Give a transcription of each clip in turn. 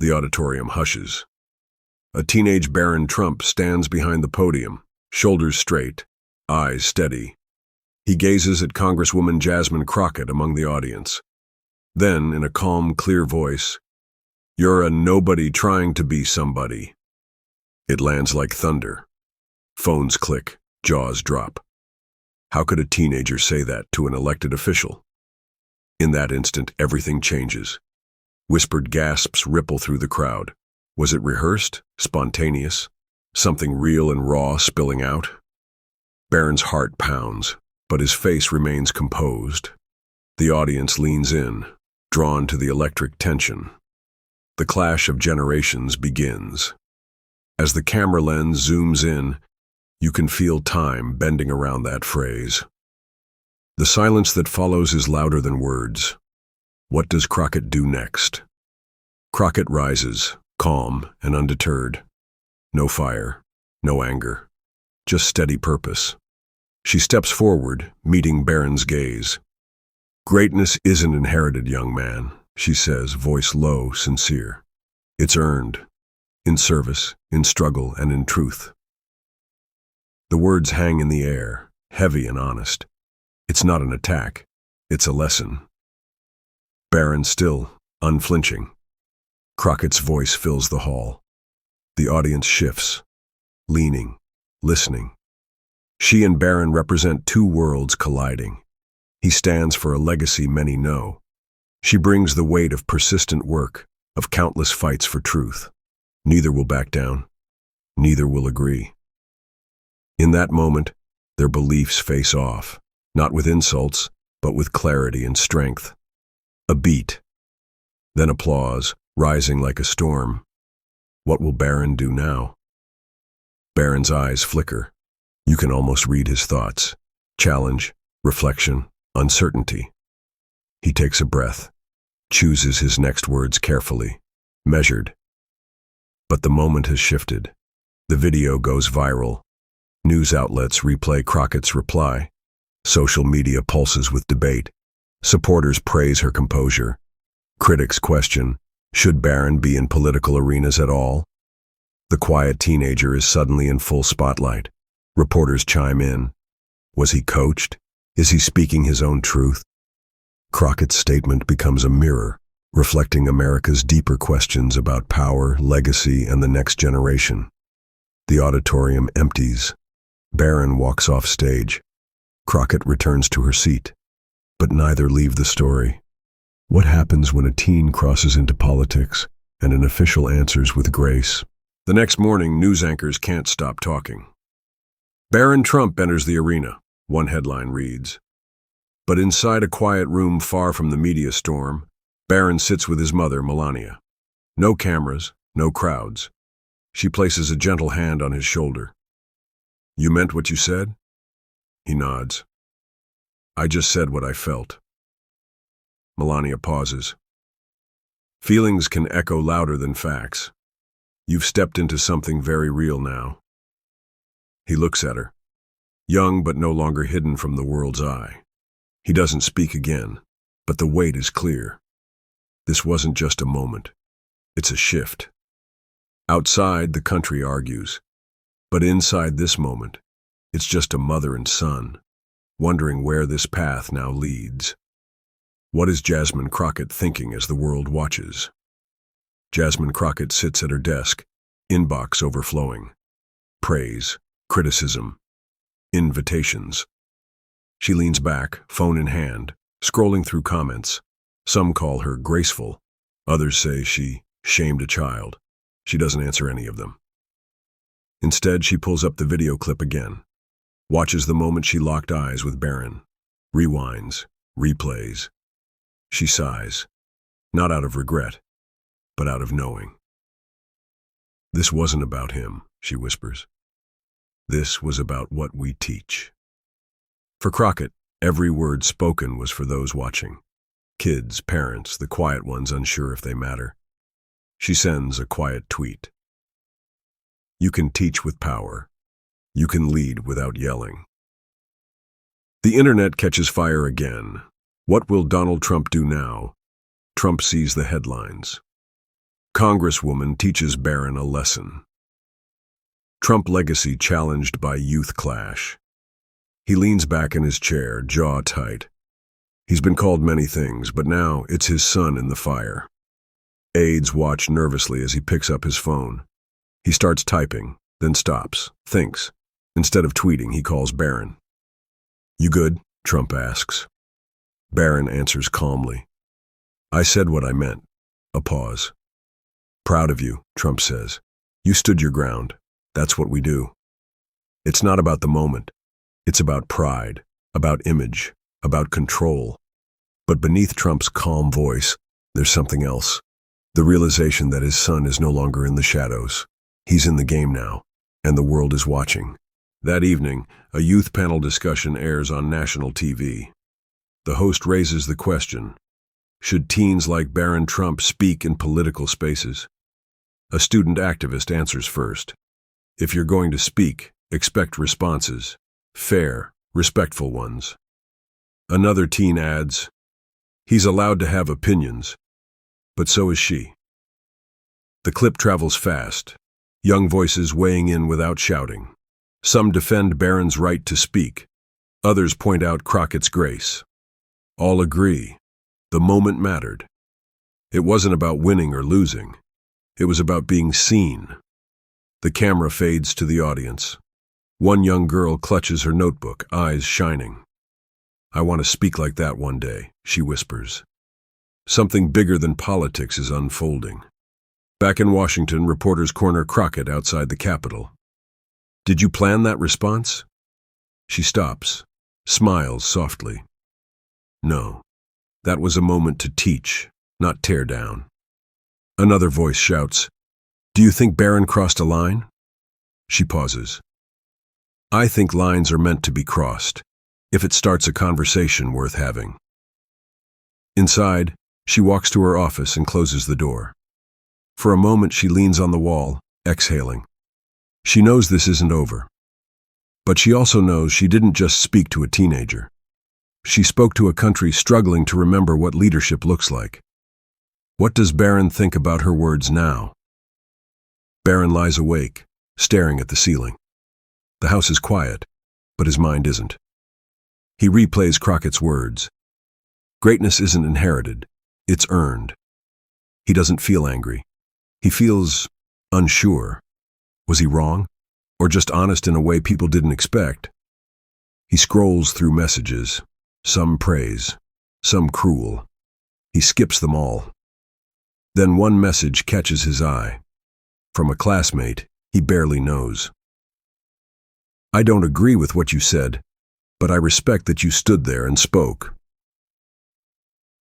The auditorium hushes. A teenage Barron Trump stands behind the podium, shoulders straight, eyes steady. He gazes at Congresswoman Jasmine Crockett among the audience. Then, in a calm, clear voice, "You're a nobody trying to be somebody." It lands like thunder. Phones click, jaws drop. How could a teenager say that to an elected official? In that instant, everything changes. Whispered gasps ripple through the crowd. Was it rehearsed, spontaneous, something real and raw spilling out? Barron's heart pounds, but his face remains composed. The audience leans in, drawn to the electric tension. The clash of generations begins. As the camera lens zooms in, you can feel time bending around that phrase. The silence that follows is louder than words. What does Crockett do next? Crockett rises, calm and undeterred. No fire, no anger, just steady purpose. She steps forward, meeting Barron's gaze. "Greatness isn't inherited, young man," she says, voice low, sincere. "It's earned, in service, in struggle, and in truth." The words hang in the air, heavy and honest. It's not an attack, it's a lesson. Barron still, unflinching. Crockett's voice fills the hall. The audience shifts, leaning, listening. She and Barron represent two worlds colliding. He stands for a legacy many know. She brings the weight of persistent work, of countless fights for truth. Neither will back down. Neither will agree. In that moment, their beliefs face off, not with insults, but with clarity and strength. A beat. Then applause, rising like a storm. What will Barron do now? Barron's eyes flicker. You can almost read his thoughts. Challenge, reflection, uncertainty. He takes a breath, chooses his next words carefully, measured. But the moment has shifted. The video goes viral. News outlets replay Crockett's reply. Social media pulses with debate. Supporters praise her composure. Critics question, should Barron be in political arenas at all? The quiet teenager is suddenly in full spotlight. Reporters chime in. Was he coached? Is he speaking his own truth? Crockett's statement becomes a mirror, reflecting America's deeper questions about power, legacy, and the next generation. The auditorium empties. Barron walks off stage. Crockett returns to her seat. But neither leave the story. What happens when a teen crosses into politics and an official answers with grace? The next morning, news anchors can't stop talking. Barron Trump enters the arena, one headline reads. But inside a quiet room far from the media storm, Barron sits with his mother, Melania. No cameras, no crowds. She places a gentle hand on his shoulder. "You meant what you said?" He nods. "I just said what I felt." Melania pauses. Feelings can echo louder than facts. You've stepped into something very real now. He looks at her, young but no longer hidden from the world's eye. He doesn't speak again, but the weight is clear. This wasn't just a moment. It's a shift. Outside, the country argues. But inside this moment, it's just a mother and son, wondering where this path now leads. What is Jasmine Crockett thinking as the world watches? Jasmine Crockett sits at her desk, inbox overflowing. Praise, criticism, invitations. She leans back, phone in hand, scrolling through comments. Some call her graceful. Others say she shamed a child. She doesn't answer any of them. Instead, she pulls up the video clip again, watches the moment she locked eyes with Barron, rewinds, replays. She sighs, not out of regret, but out of knowing. This wasn't about him, she whispers. This was about what we teach. For Crockett, every word spoken was for those watching. Kids, parents, the quiet ones unsure if they matter. She sends a quiet tweet. You can teach with power. You can lead without yelling. The internet catches fire again. What will Donald Trump do now? Trump sees the headlines. Congresswoman teaches Barron a lesson. Trump legacy challenged by youth clash. He leans back in his chair, jaw tight. He's been called many things, but now it's his son in the fire. Aides watch nervously as he picks up his phone. He starts typing, then stops, thinks. Instead of tweeting, he calls Barron. "You good?" Trump asks. Barron answers calmly. "I said what I meant." A pause. "Proud of you," Trump says. "You stood your ground. That's what we do." It's not about the moment. It's about pride, about image, about control. But beneath Trump's calm voice, there's something else. The realization that his son is no longer in the shadows. He's in the game now, and the world is watching. That evening, a youth panel discussion airs on national TV. The host raises the question, should teens like Barron Trump speak in political spaces? A student activist answers first. If you're going to speak, expect responses. Fair, respectful ones. Another teen adds, he's allowed to have opinions, but so is she. The clip travels fast, young voices weighing in without shouting. Some defend Barron's right to speak. Others point out Crockett's grace. All agree. The moment mattered. It wasn't about winning or losing. It was about being seen. The camera fades to the audience. One young girl clutches her notebook, eyes shining. "I want to speak like that one day," she whispers. Something bigger than politics is unfolding. Back in Washington, reporters corner Crockett outside the Capitol. "Did you plan that response?" She stops, smiles softly. "No, that was a moment to teach, not tear down." Another voice shouts, "Do you think Barron crossed a line?" She pauses. "I think lines are meant to be crossed, if it starts a conversation worth having." Inside, she walks to her office and closes the door. For a moment, she leans on the wall, exhaling. She knows this isn't over. But she also knows she didn't just speak to a teenager. She spoke to a country struggling to remember what leadership looks like. What does Barron think about her words now? Barron lies awake, staring at the ceiling. The house is quiet, but his mind isn't. He replays Crockett's words. Greatness isn't inherited, it's earned. He doesn't feel angry. He feels unsure. Was he wrong? Or just honest in a way people didn't expect? He scrolls through messages, some praise, some cruel. He skips them all. Then one message catches his eye. From a classmate he barely knows. "I don't agree with what you said, but I respect that you stood there and spoke."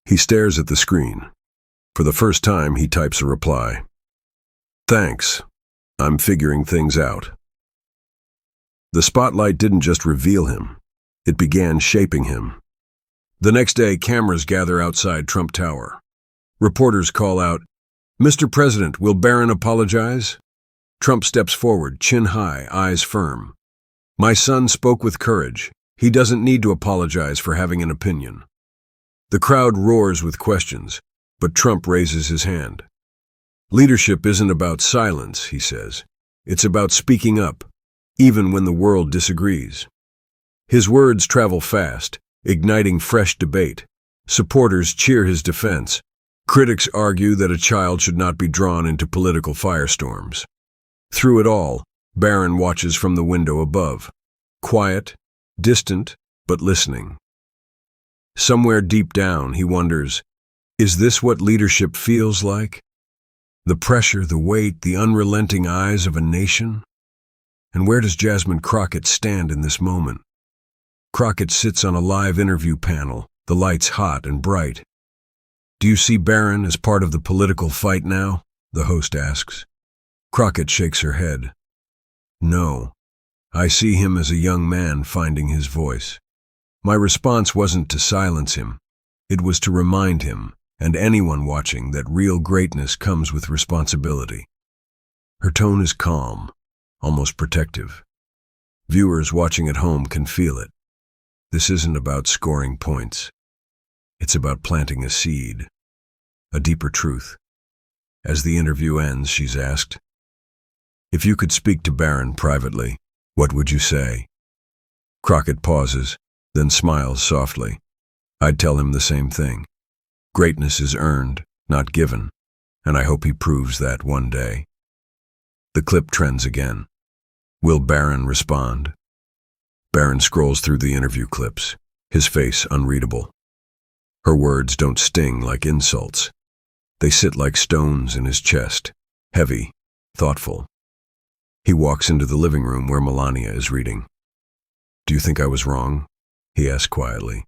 He stares at the screen. For the first time, he types a reply. "Thanks. I'm figuring things out." The spotlight didn't just reveal him. It began shaping him. The next day, cameras gather outside Trump Tower. Reporters call out, "Mr. President, will Barron apologize?" Trump steps forward, chin high, eyes firm. "My son spoke with courage. He doesn't need to apologize for having an opinion." The crowd roars with questions, but Trump raises his hand. "Leadership isn't about silence," he says. "It's about speaking up, even when the world disagrees." His words travel fast, igniting fresh debate. Supporters cheer his defense. Critics argue that a child should not be drawn into political firestorms. Through it all, Barron watches from the window above. Quiet, distant, but listening. Somewhere deep down, he wonders, is this what leadership feels like? The pressure, the weight, the unrelenting eyes of a nation? And where does Jasmine Crockett stand in this moment? Crockett sits on a live interview panel, the lights hot and bright. "Do you see Barron as part of the political fight now?" the host asks. Crockett shakes her head. "No, I see him as a young man finding his voice. My response wasn't to silence him. It was to remind him, and anyone watching, that real greatness comes with responsibility." Her tone is calm, almost protective. Viewers watching at home can feel it. This isn't about scoring points. It's about planting a seed, a deeper truth. As the interview ends, she's asked, "If you could speak to Barron privately, what would you say?" Crockett pauses, then smiles softly. "I'd tell him the same thing. Greatness is earned, not given, and I hope he proves that one day." The clip trends again. Will Barron respond? Barron scrolls through the interview clips, his face unreadable. Her words don't sting like insults. They sit like stones in his chest, heavy, thoughtful. He walks into the living room where Melania is reading. "Do you think I was wrong?" he asks quietly.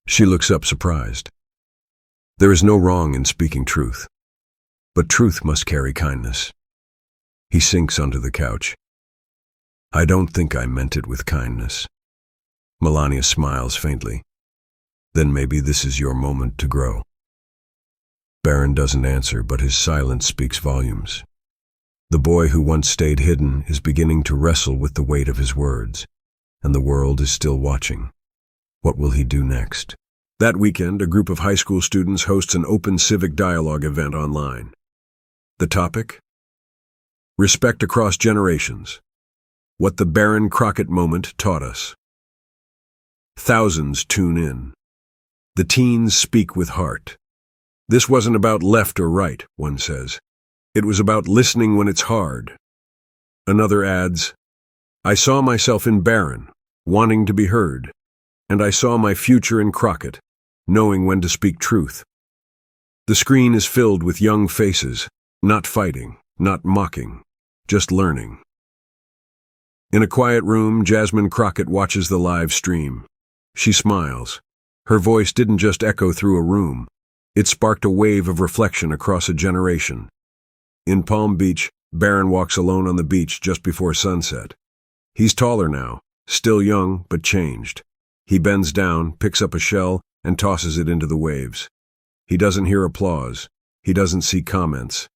She looks up surprised. There is no wrong in speaking truth, but truth must carry kindness. He sinks onto the couch. "I don't think I meant it with kindness." Melania smiles faintly. "Then maybe this is your moment to grow." Barron doesn't answer, but his silence speaks volumes. The boy who once stayed hidden is beginning to wrestle with the weight of his words, and the world is still watching. What will he do next? That weekend, a group of high school students hosts an open civic dialogue event online. The topic? Respect across generations. What the Barron Crockett moment taught us. Thousands tune in. The teens speak with heart. "This wasn't about left or right," one says. "It was about listening when it's hard." Another adds, "I saw myself in Barron, wanting to be heard, and I saw my future in Crockett, knowing when to speak truth." The screen is filled with young faces, not fighting, not mocking, just learning. In a quiet room, Jasmine Crockett watches the live stream. She smiles. Her voice didn't just echo through a room. It sparked a wave of reflection across a generation. In Palm Beach, Barron walks alone on the beach just before sunset. He's taller now, still young but changed. He bends down, picks up a shell, and tosses it into the waves. He doesn't hear applause. He doesn't see comments.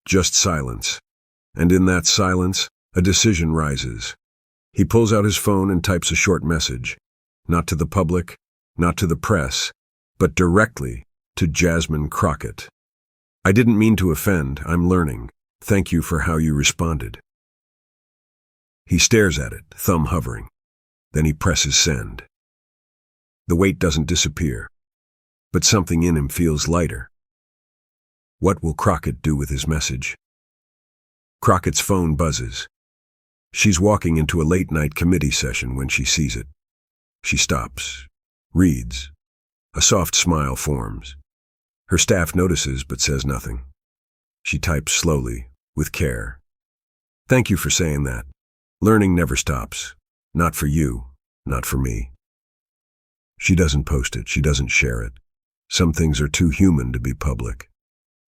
Just silence. And in that silence, a decision rises. He pulls out his phone and types a short message. Not to the public, not to the press, but directly to Jasmine Crockett. "I didn't mean to offend. I'm learning. Thank you for how you responded." He stares at it, thumb hovering. Then he presses send. The weight doesn't disappear, but something in him feels lighter. What will Crockett do with his message? Crockett's phone buzzes. She's walking into a late-night committee session when she sees it. She stops, reads. A soft smile forms. Her staff notices but says nothing. She types slowly, with care. "Thank you for saying that. Learning never stops. Not for you, not for me." She doesn't post it. She doesn't share it. Some things are too human to be public.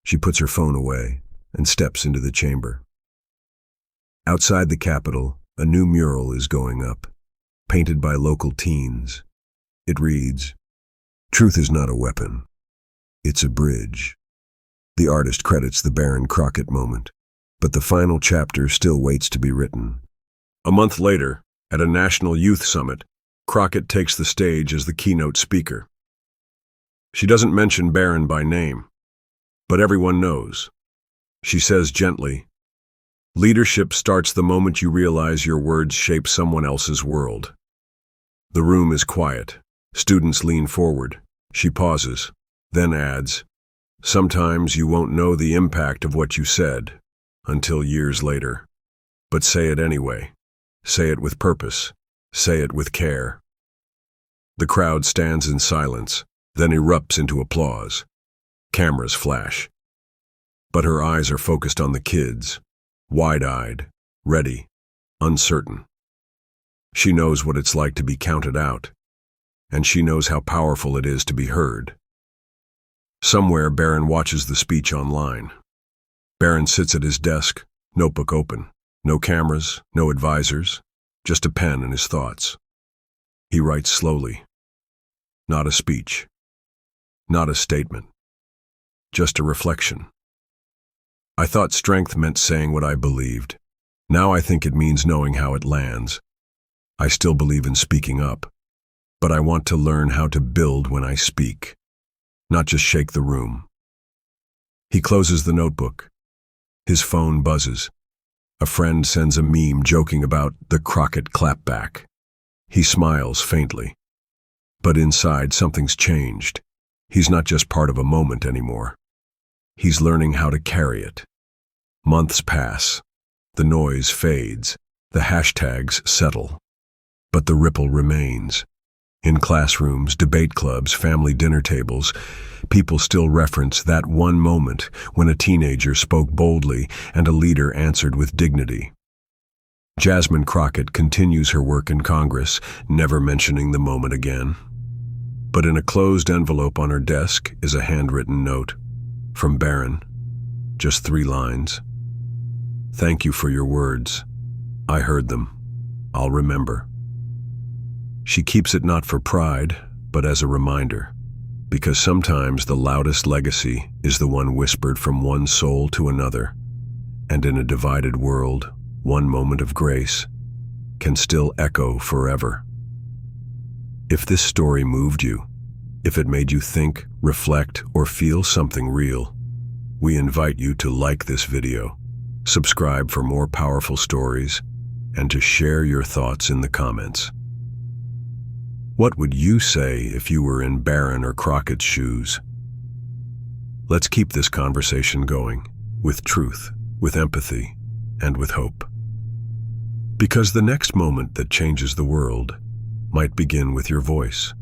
She puts her phone away and steps into the chamber. Outside the Capitol, a new mural is going up, painted by local teens. It reads, "Truth is not a weapon. It's a bridge." The artist credits the Barron Crockett moment, but the final chapter still waits to be written. A month later, at a national youth summit, Crockett takes the stage as the keynote speaker. She doesn't mention Barron by name, but everyone knows. She says gently, "Leadership starts the moment you realize your words shape someone else's world." The room is quiet. Students lean forward. She pauses, then adds, "Sometimes you won't know the impact of what you said until years later. But say it anyway. Say it with purpose. Say it with care." The crowd stands in silence, then erupts into applause. Cameras flash. But her eyes are focused on the kids, wide-eyed, ready, uncertain. She knows what it's like to be counted out, and she knows how powerful it is to be heard. Somewhere, Barron watches the speech online. Barron sits at his desk, notebook open. No cameras, no advisors, just a pen and his thoughts. He writes slowly. Not a speech. Not a statement. Just a reflection. "I thought strength meant saying what I believed. Now I think it means knowing how it lands. I still believe in speaking up, but I want to learn how to build when I speak, not just shake the room." He He closes the notebook. His phone buzzes. A friend sends a meme joking about the Crockett clapback. He smiles faintly. But inside, something's changed. He's not just part of a moment anymore. He's learning how to carry it. Months pass. The noise fades. The hashtags settle. But the ripple remains. In classrooms, debate clubs, family dinner tables, people still reference that one moment when a teenager spoke boldly and a leader answered with dignity. Jasmine Crockett continues her work in Congress, never mentioning the moment again. But in a closed envelope on her desk is a handwritten note from Barron. Just 3 lines. "Thank you for your words. I heard them. I'll remember." She keeps it not for pride, but as a reminder, because sometimes the loudest legacy is the one whispered from one soul to another, and in a divided world, one moment of grace can still echo forever. If this story moved you, if it made you think, reflect, or feel something real, we invite you to like this video, subscribe for more powerful stories, and to share your thoughts in the comments. What would you say if you were in Barron or Crockett's shoes? Let's keep this conversation going, with truth, with empathy, and with hope. Because the next moment that changes the world might begin with your voice.